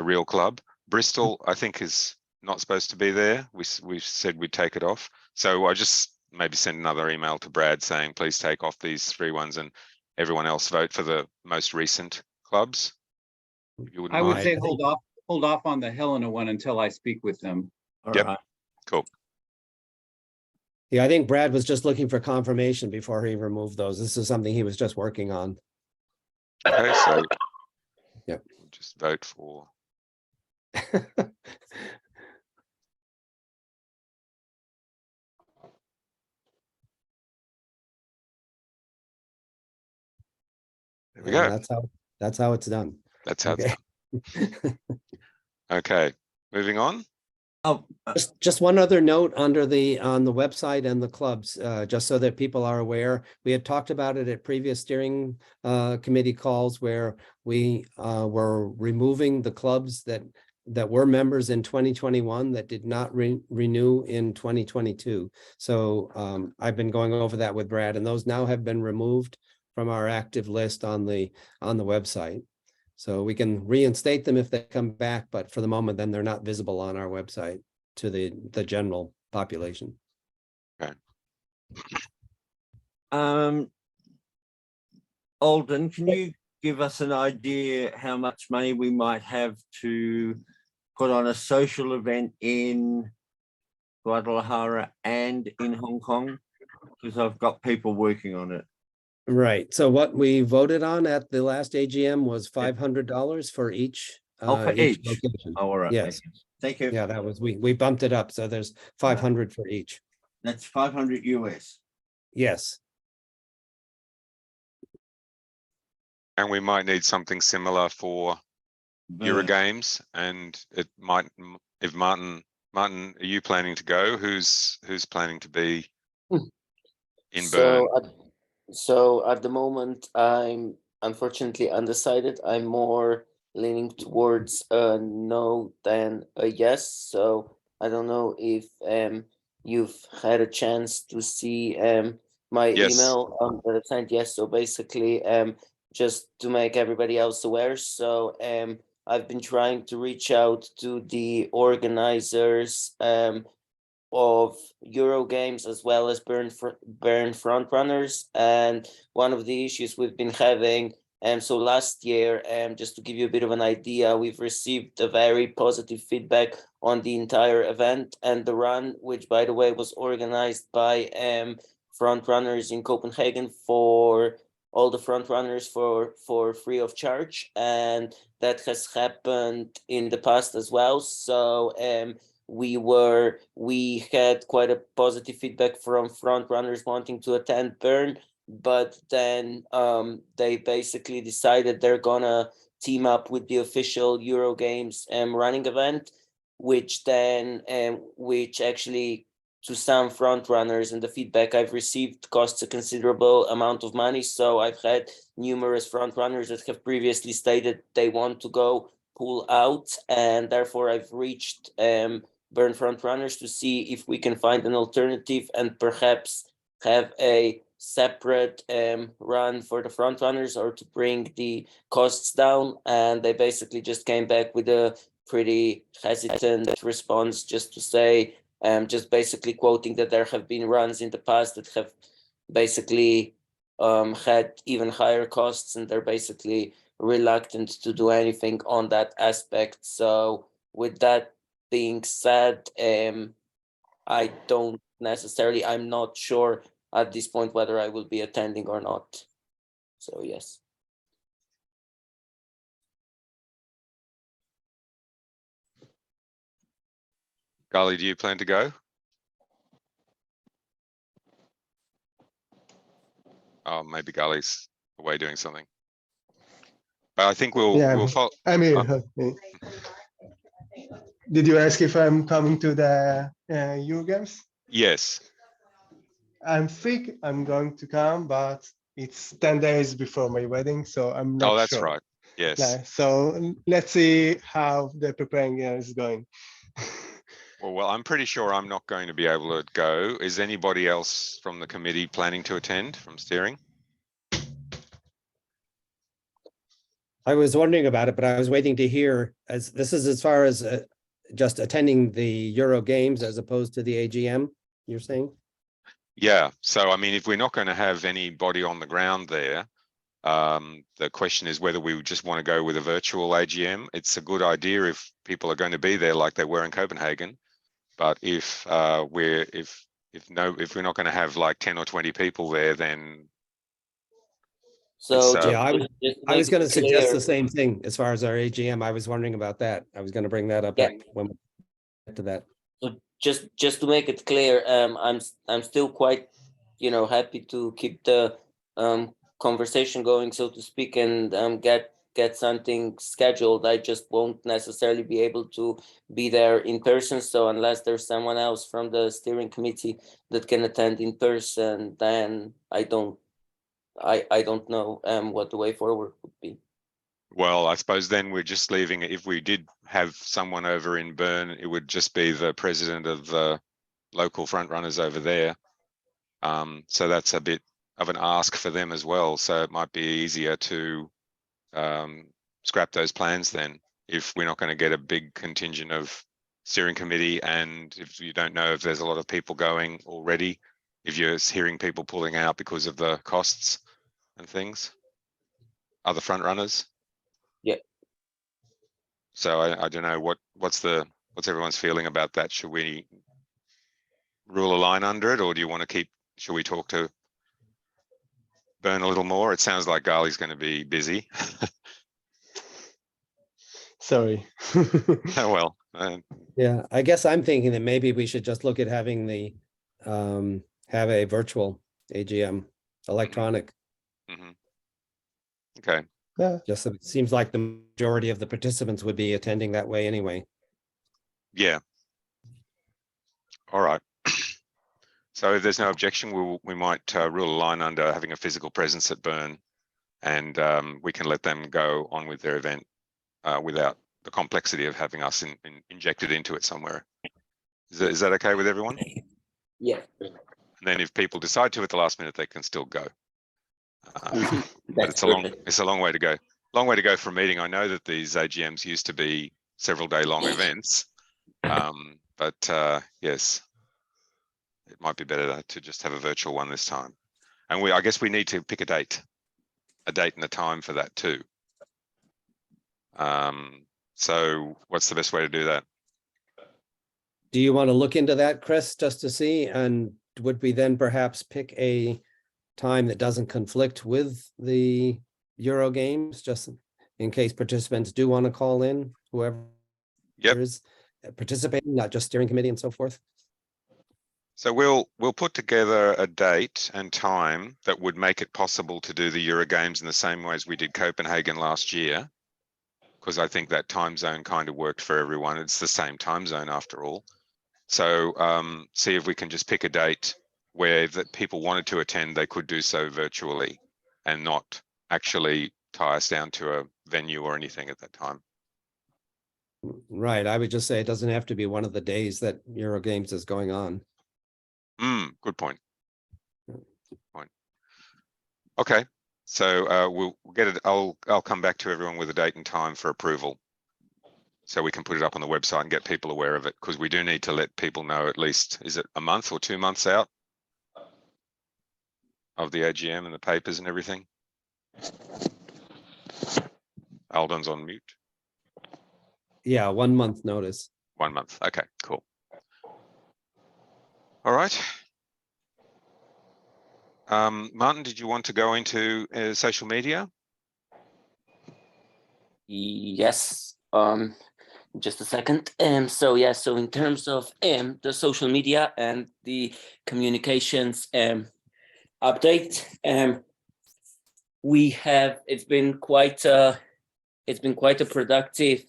real club. Bristol, I think, is not supposed to be there. We said we'd take it off. So I just maybe send another email to Brad saying, please take off these three ones and everyone else vote for the most recent clubs. If you wouldn't I would mind. say hold off on the Helena one until I speak with them. All Yep. right. Cool. Yeah, I think Brad was just looking for confirmation before he removed those. This is something he was just working on. Okay, so Yep. we'll just vote for. There we go. That's how it's done. That's how Okay. it's done. Okay, moving on. Oh, Just one other note on the website and the clubs, just so that people are aware. We had talked about it at previous steering committee calls where we were removing the clubs that were members in 2021 that did not renew in 2022. So I've been going over that with Brad, and those now have been removed from our active list on the website. So we can reinstate them if they come back, but for the moment, then they're not visible on our website to the general population. Okay. Alden, can you give us an idea how much money we might have to put on a social event in Guadalajara and in Hong Kong? Because I've got people working on it. Right. So what we voted on at the last AGM was $500 for each. For each. Location. Oh, all right. Yes. Thank you. Yeah, that was, we bumped it up. So there's 500 for each. That's 500 US. Yes. And we might need something similar for Eurogames, and it might, if Martin, are you planning to go? Who's planning to be in Bern? So at the moment, I'm unfortunately undecided. I'm more leaning towards a no than a yes. So I don't know if you've had a chance to see my Yes. email that I've sent. Yes. So basically, just to make everybody else aware. So I've been trying to reach out to the organizers of Euro games as well as Bern Frontrunners. And one of the issues we've been having, so last year, just to give you a bit of an idea, we've received a very positive feedback on the entire event and the run, which by the way was organized by Frontrunners in Copenhagen for all the Frontrunners for free of charge. And that has happened in the past as well. So we had quite a positive feedback from Frontrunners wanting to attend Bern, but then they basically decided they're gonna team up with the official Euro Games running event, which then which actually to some front runners and the feedback I've received costs a considerable amount of money. So I've had numerous front runners that have previously stated they want to go pull out, and therefore I've reached Bern front runners to see if we can find an alternative and perhaps have a separate run for the front runners or to bring the costs down. And they basically just came back with a pretty hesitant response, just to say, just basically quoting that there have been runs in the past that have basically had even higher costs, and they're basically reluctant to do anything on that aspect. So with that being said, I don't necessarily, I'm not sure at this point whether I will be attending or not. So yes. Gali, do you plan to go? Oh, maybe Gali's away doing something. But I think we'll follow. I'm here. Did you ask if I'm coming to the Euro Games? Yes. I'm think I'm going to come, but it's 10 days before my wedding, so I'm not sure. Oh, that's right. Yes. Yeah, so let's see how the preparing is going. Well, I'm pretty sure I'm not going to be able to go. Is anybody else from the committee planning to attend from steering? I was wondering about it, but I was waiting to hear, as this is as far as just attending the Euro Games as opposed to the AGM, you're saying? Yeah. So, I mean, if we're not going to have anybody on the ground there, the question is whether we just want to go with a virtual AGM. It's a good idea if people are going to be there like they were in Copenhagen. But if we're not going to have like 10 or 20 people there, then so yeah, I was going to suggest the same. same thing as far as our AGM. I was wondering about that. I was going to bring that up when we get to that. So just to make it clear, I'm still quite, happy to keep the conversation going, so to speak, and get something scheduled. I just won't necessarily be able to be there in person. So unless there's someone else from the steering committee that can attend in person, then I don't know what the way forward would be. well, I suppose then we're just leaving it. If we did have someone over in Bern, it would just be the president of the local front runners over there. So that's a bit of an ask for them as well. So it might be easier to scrap those plans then, if we're not going to get a big contingent of steering committee, and if you don't know if there's a lot of people going already, if you're hearing people pulling out because of the costs and things, other front runners. Yeah. So I don't know what's everyone's feeling about that. Should we rule a line under it, or do you want to should we talk to Bern a little more? It sounds like Gali's going to be busy. Sorry. Oh, well. Yeah, I guess I'm thinking that maybe we should just look at having the have a virtual AGM, electronic. Mm-hmm. Okay. Yeah. Just so it seems like the majority of the participants would be attending that way anyway. Yeah. All right. So if there's no objection, we might rule a line under having a physical presence at Bern, and we can let them go on with their event without the complexity of having us injected into it somewhere. Is that okay with everyone? Yeah. And then if people decide to at the last minute, they can still go. But it's a long way to go. Long way to go for a meeting. I know that these AGMs used to be several day long events, but yes. it might be better to just have a virtual one this time. And I guess we need to pick a date and a time for that too. So what's the best way to do that? Do you want to look into that, Chris, just to see? And would we then perhaps pick a time that doesn't conflict with the Euro games, just in case participants do want to call in, whoever is participating, not just steering committee and so forth? So we'll put together a date and time that would make it possible to do the Euro Games in the same way as we did Copenhagen last year, because I think that time zone kind of worked for everyone. It's the same time zone after all. So see if we can just pick a date where that people wanted to attend, they could do so virtually and not actually tie us down to a venue or anything at that time. Right. I would just say it doesn't have to be one of the days that Euro Games is going on. Good point. Okay, so we'll get it. I'll come back to everyone with a date and time for approval, so we can put it up on the website and get people aware of it, because we do need to let people know at least, is it a month or 2 months out of the AGM and the papers and everything? Alden's on mute. Yeah, 1 month notice. 1 month. Okay, cool. All right. Martin, did you want to go into social media? Yes. Just a second. So yeah, so in terms of the social media and the communications update, we have it's been quite a productive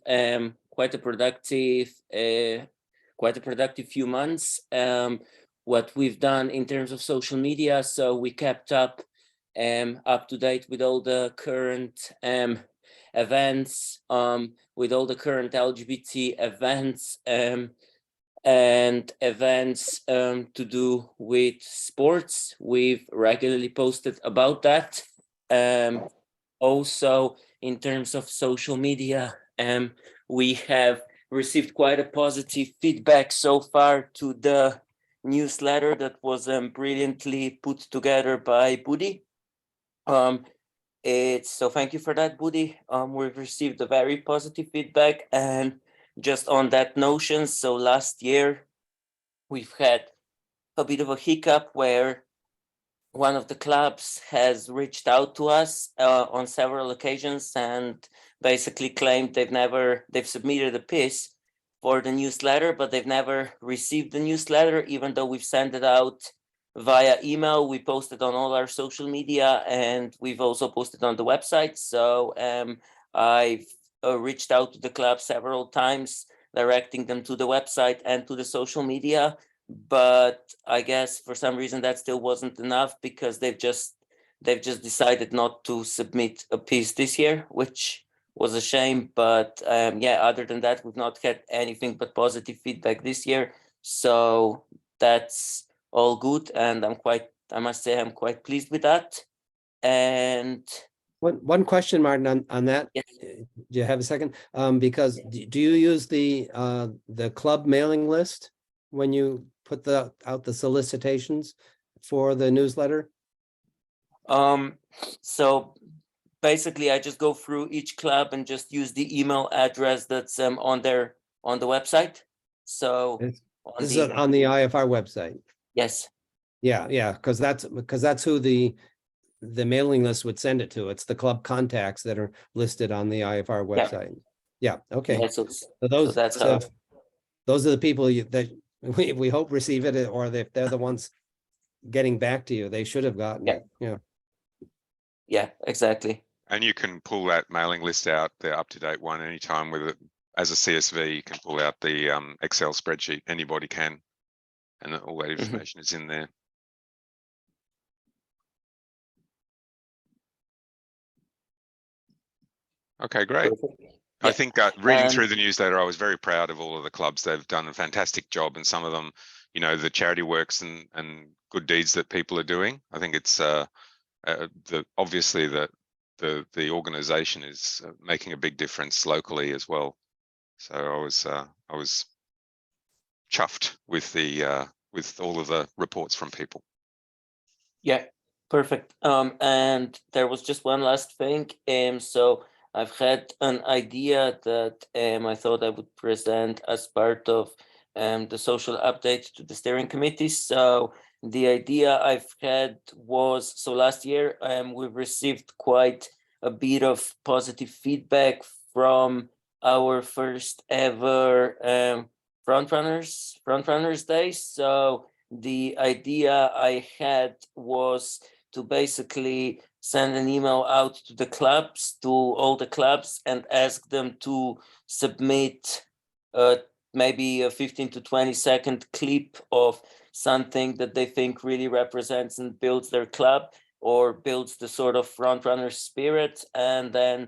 few months. What we've done in terms of social media, so we kept up to date with all the current events, with all the current LGBT events and events to do with sports. We've regularly posted about that. Also, in terms of social media, we have received quite a positive feedback so far to the newsletter that was brilliantly put together by Budi. So thank you for that, Budi. We've received a very positive feedback, and just on that notion, so last year we've had a bit of a hiccup where one of the clubs has reached out to us on several occasions and basically claimed they've submitted a piece for the newsletter, but they've never received the newsletter, even though we've sent it out via email. We posted on all our social media, and we've also posted on the website. So I've reached out to the club several times, directing them to the website and to the social media. But I guess for some reason that still wasn't enough, because they've just decided not to submit a piece this year, which was a shame. But yeah, other than that, we've not had anything but positive feedback this year. So that's all good, and I must say I'm quite pleased with that. And one question, Martin, on that. Yes. Do you have a second? Because do you use the club mailing list when you put out the solicitations for the newsletter? So basically I just go through each club and just use the email address that's on the website. So This is on the IFR website. Yes. Yeah, because that's who the mailing list would send it to. It's the club contacts that are listed on the IFR website. Yeah, okay. Yeah, so those are the people that we hope receive it, or if they're the ones getting back to you, they should have gotten it. Yeah, exactly. And you can pull that mailing list out, the up-to-date one, anytime with it. As a CSV, you can pull out the Excel spreadsheet. Anybody can, and all that information is in there. Okay, great. I think reading through the newsletter, I was very proud of all of the clubs. They've done a fantastic job, and some of them, you know, the charity works and good deeds that people are doing. I think it's obviously the organization is making a big difference locally as well. So I was chuffed with the with all of the reports from people. Yeah, perfect. And there was just one last thing. So I've had an idea that I thought I would present as part of the social update to the steering committee. So the idea I've had was, so last year we've received quite a bit of positive feedback from our first ever Frontrunners Day. So the idea I had was to basically send an email out to the clubs, to all the clubs, and ask them to submit maybe a 15 to 20-second clip of something that they think really represents and builds their club or builds the sort of frontrunner spirit. And then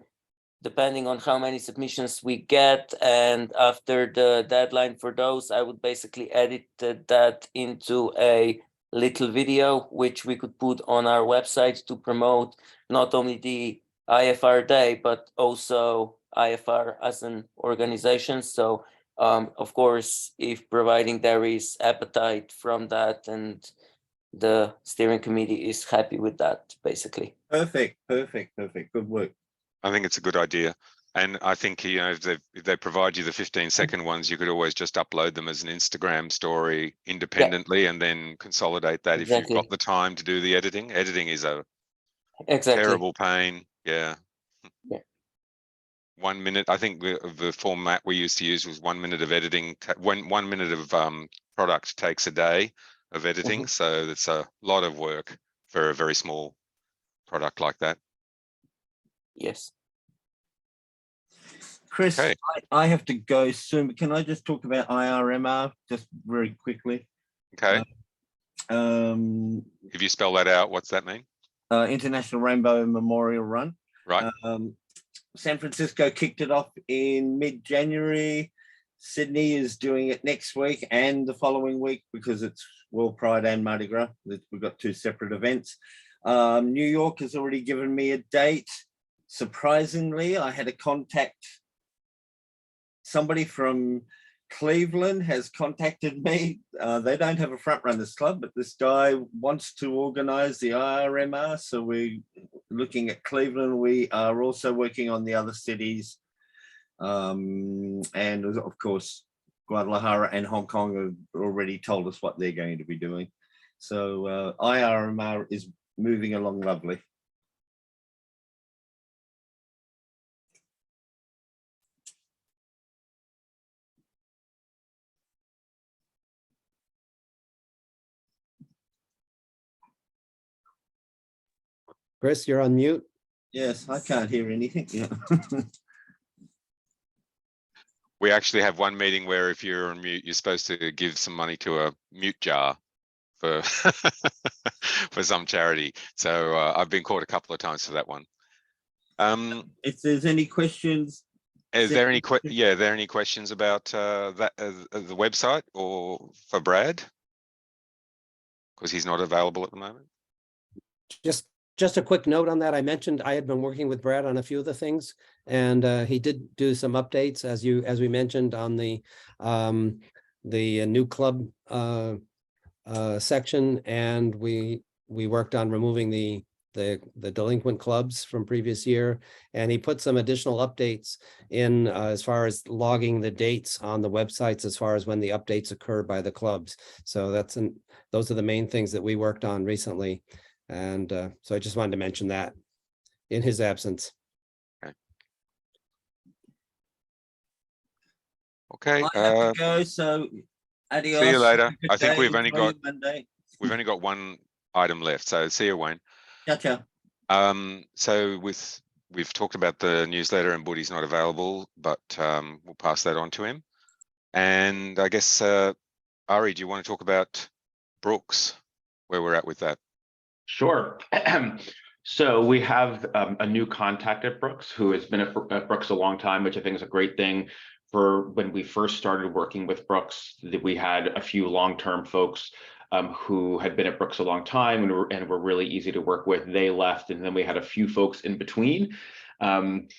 depending on how many submissions we get, and after the deadline for those, I would basically edit that into a little video, which we could put on our website to promote not only the IFR Day, but also IFR as an organization. So, of course, if providing there is appetite from that and the steering committee is happy with that, basically. Perfect. Good work. I think it's a good idea. And I think, you know, if they provide you the 15-second ones, you could always just upload them as an Instagram story independently and then consolidate that if you've got the time to do the editing. Editing is a terrible pain. Yeah. 1 minute. I think the format we used to use was 1 minute of editing. 1 minute of product takes a day of editing. So it's a lot of work for a very small product like that. Yes. Chris, Okay. I have to go soon, but can I just talk about IRMR just very quickly? Okay. If you spell that out, what's that mean? International Rainbow Memorial Run. Right. San Francisco kicked it off in mid-January. Sydney is doing it next week and the following week because it's World Pride and Mardi Gras. We've got two separate events. New York has already given me a date. Surprisingly, I had a contact. Somebody from Cleveland has contacted me. They don't have a Frontrunners club, but this guy wants to organize the IRMR. So we're looking at Cleveland. We are also working on the other cities. And of course, Guadalajara and Hong Kong have already told us what they're going to be doing. So IRMR is moving along lovely. Chris, you're on mute. Yes, I can't hear anything. Yeah. We actually have one meeting where if you're on mute, you're supposed to give some money to a mute jar for for some charity. So I've been caught a couple of times for that one. If there's any questions. Is there any are there any questions about that the website or for Brad? Because he's not available at the moment. Just a quick note on that. I mentioned I had been working with Brad on a few of the things, and he did do some updates as we mentioned on the new club section, and we worked on removing the delinquent clubs from previous year, and he put some additional updates in as far as logging the dates on the websites as far as when the updates occur by the clubs. So those are the main things that we worked on recently. And so I just wanted to mention that in his absence. Okay. I have to go, so adios. See you later. I think Day, we've only Monday. got one item left. So see you, Wayne. Ciao. So we've talked about the newsletter and Buddy's not available, but we'll pass that on to him. And I guess Ari, do you want to talk about Brooks, where we're at with that? Sure. So we have a new contact at Brooks who has been at Brooks a long time, which I think is a great thing. For when we first started working with Brooks, that we had a few long-term folks who had been at Brooks a long time and were really easy to work with. They left, and then we had a few folks in between. But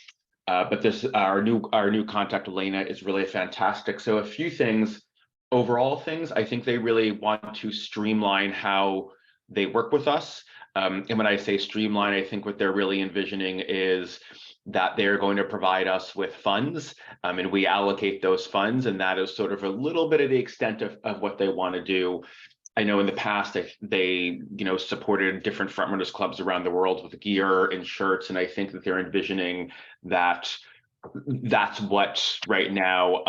our new contact, Elena, is really fantastic. So a few things overall things. I think they really want to streamline how they work with us. And when I say streamline, I think what they're really envisioning is that they're going to provide us with funds, and we allocate those funds, and that is sort of a little bit of the extent of what they want to do. I know in the past they supported different Frontrunners clubs around the world with gear and shirts, and I think that they're envisioning that that's what right now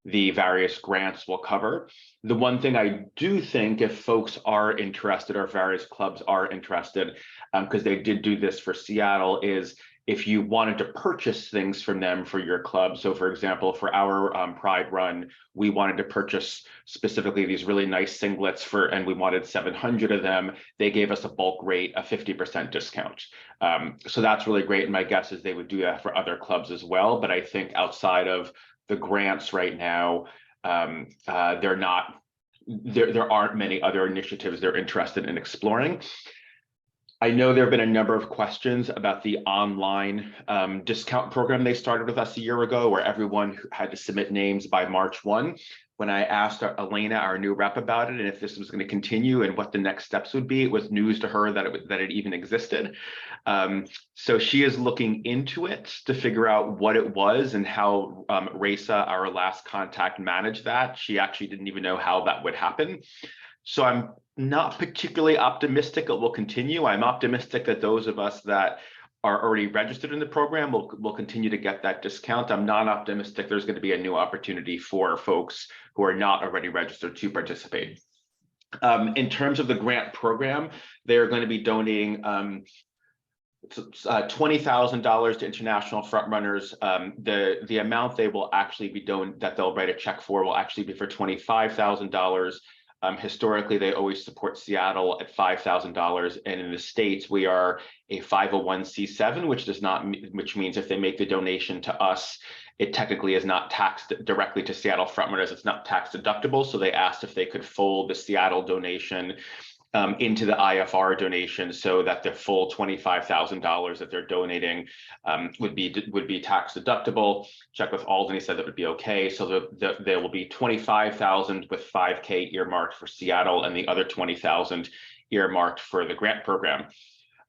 the various grants will cover. The one thing I do think, if folks are interested or various clubs are interested, because they did do this for Seattle, is if you wanted to purchase things from them for your club. So for example, for our Pride run, we wanted to purchase specifically these really nice singlets and we wanted 700 of them. They gave us a bulk rate, a 50% discount. So that's really great. And my guess is they would do that for other clubs as well. But I think outside of the grants right now, there aren't many other initiatives they're interested in exploring. I know there have been a number of questions about the online discount program they started with us a year ago, where everyone had to submit names by March 1. When I asked Elena, our new rep, about it and if this was going to continue and what the next steps would be, it was news to her that it even existed. So she is looking into it to figure out what it was and how Raisa, our last contact, managed that. She actually didn't even know how that would happen. So I'm not particularly optimistic it will continue. I'm optimistic that those of us that are already registered in the program will continue to get that discount. I'm not optimistic there's going to be a new opportunity for folks who are not already registered to participate. In terms of the grant program, they're going to be donating $20,000 to International Frontrunners. The amount they will actually be that they'll write a check for will actually be for $25,000. Historically, they always support Seattle at $5,000, and in the States, we are a 501c7, which means if they make the donation to us, it technically is not taxed directly to Seattle Frontrunners. It's not tax deductible. So they asked if they could fold the Seattle donation into the IFR donation, so that the full $25,000 that they're donating would be tax deductible. Check with Alden, he said that would be okay. So there will be $25,000 with $5K earmarked for Seattle, and the other $20,000 earmarked for the grant program.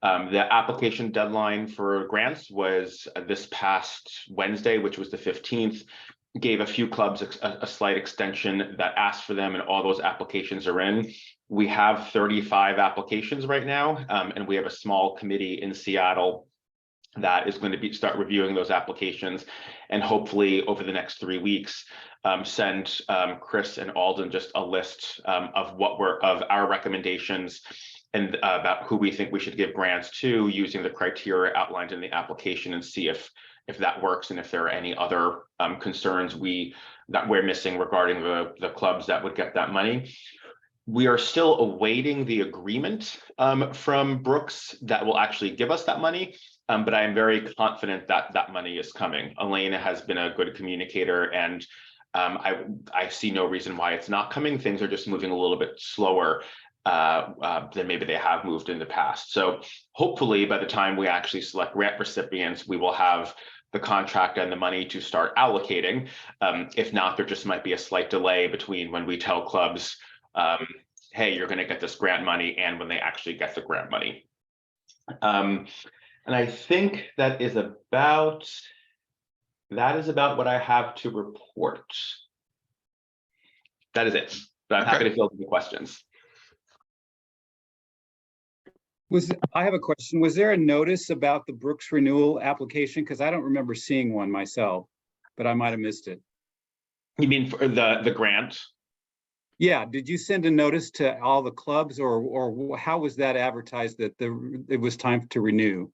The application deadline for grants was this past Wednesday, which was the 15th. Gave a few clubs a slight extension that asked for them, and all those applications are in. We have 35 applications right now, and we have a small committee in Seattle that is going to start reviewing those applications, and hopefully over the next 3 weeks send Chris and Alden just a list of our recommendations and about who we think we should give grants to, using the criteria outlined in the application, and see if that works, and if there are any other concerns that we're missing regarding the clubs that would get that money. We are still awaiting the agreement from Brooks that will actually give us that money, but I am very confident that that money is coming. Elena has been a good communicator, and I see no reason why it's not coming. Things are just moving a little bit slower than maybe they have moved in the past. So hopefully by the time we actually select grant recipients, we will have the contract and the money to start allocating. If not, there just might be a slight delay between when we tell clubs, hey, you're going to get this grant money, and when they actually get the grant money. And I think that is about what I have to report. That is it. But I'm happy to field any questions. I have a question. Was there a notice about the Brooks renewal application? Because I don't remember seeing one myself, but I might have missed it. You mean for the grant? Yeah. Did you send a notice to all the clubs, or how was that advertised that it was time to renew?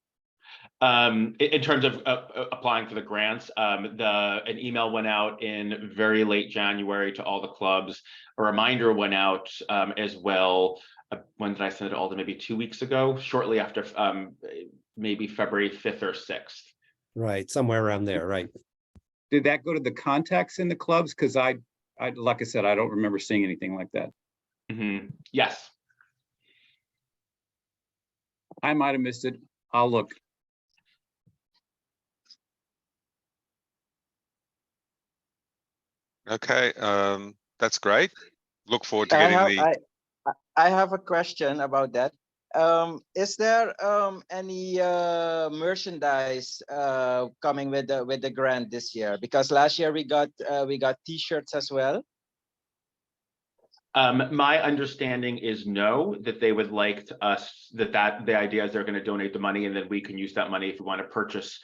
In terms of applying for the grants, an email went out in very late January to all the clubs. A reminder went out as well. When did I send it all? To maybe 2 weeks ago, shortly after maybe February 5th or 6th. Right, somewhere around there, right. Did that go to the contacts in the clubs? Because I like I said, I don't remember seeing anything like that. Mm-hmm. Yes. I might have missed it. I'll look. Okay. That's great. Look forward to I getting have the. I have a question about that. Is there any merchandise coming with the grant this year? Because last year we got T-shirts as well. My understanding is no, that they would like us, that the idea is they're going to donate the money and then we can use that money if we want to purchase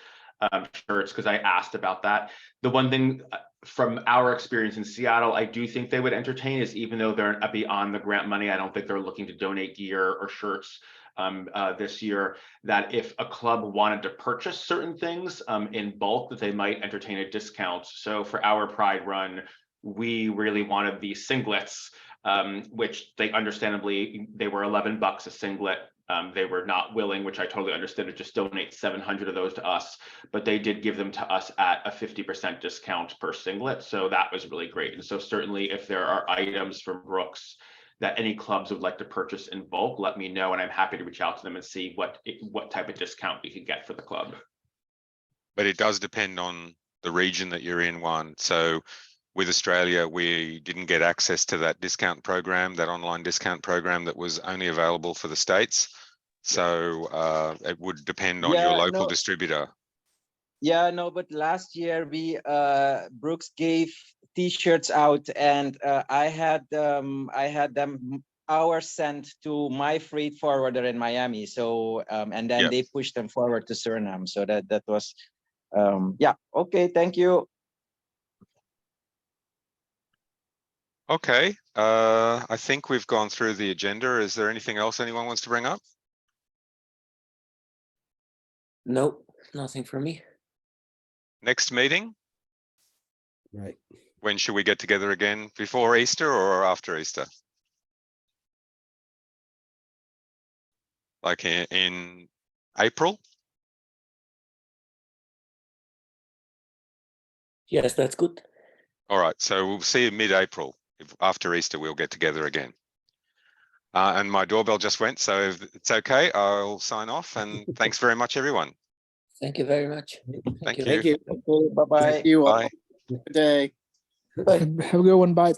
shirts, because I asked about that. The one thing from our experience in Seattle, I do think they would entertain is, even though they're beyond the grant money, I don't think they're looking to donate gear or shirts this year, that if a club wanted to purchase certain things in bulk, that they might entertain a discount. So for our Pride run, we really wanted the singlets, which they understandably, they were $11 a singlet. They were not willing, which I totally understood, to just donate 700 of those to us, but they did give them to us at a 50% discount per singlet. So that was really great. And so certainly if there are items from Brooks that any clubs would like to purchase in bulk, let me know, and I'm happy to reach out to them and see what type of discount we could get for the club. But it does depend on the region that you're in, Juan. So with Australia, we didn't get access to that discount program, that online discount program that was only available for the States. So it would depend on your local distributor. Yeah, no, but last year we Brooks gave T-shirts out, and I had them ours sent to my freight forwarder in Miami. So and then they pushed them forward to Suriname. So that was yeah. Okay, thank you. Okay, I think we've gone through the agenda. Is there anything else anyone wants to bring up? Nope, nothing for me. Next meeting? Right. When should we get together again? Before Easter or after Easter? Like in April? Yes, that's good. All right, so we'll see you mid-April. After Easter, we'll get together again. And my doorbell just went, so if it's okay, I'll sign off, and thanks very much, everyone. Thank you very much. Thank you. Thank you. Okay, bye-bye. You all. Bye. Good day. Have a good one. Bye.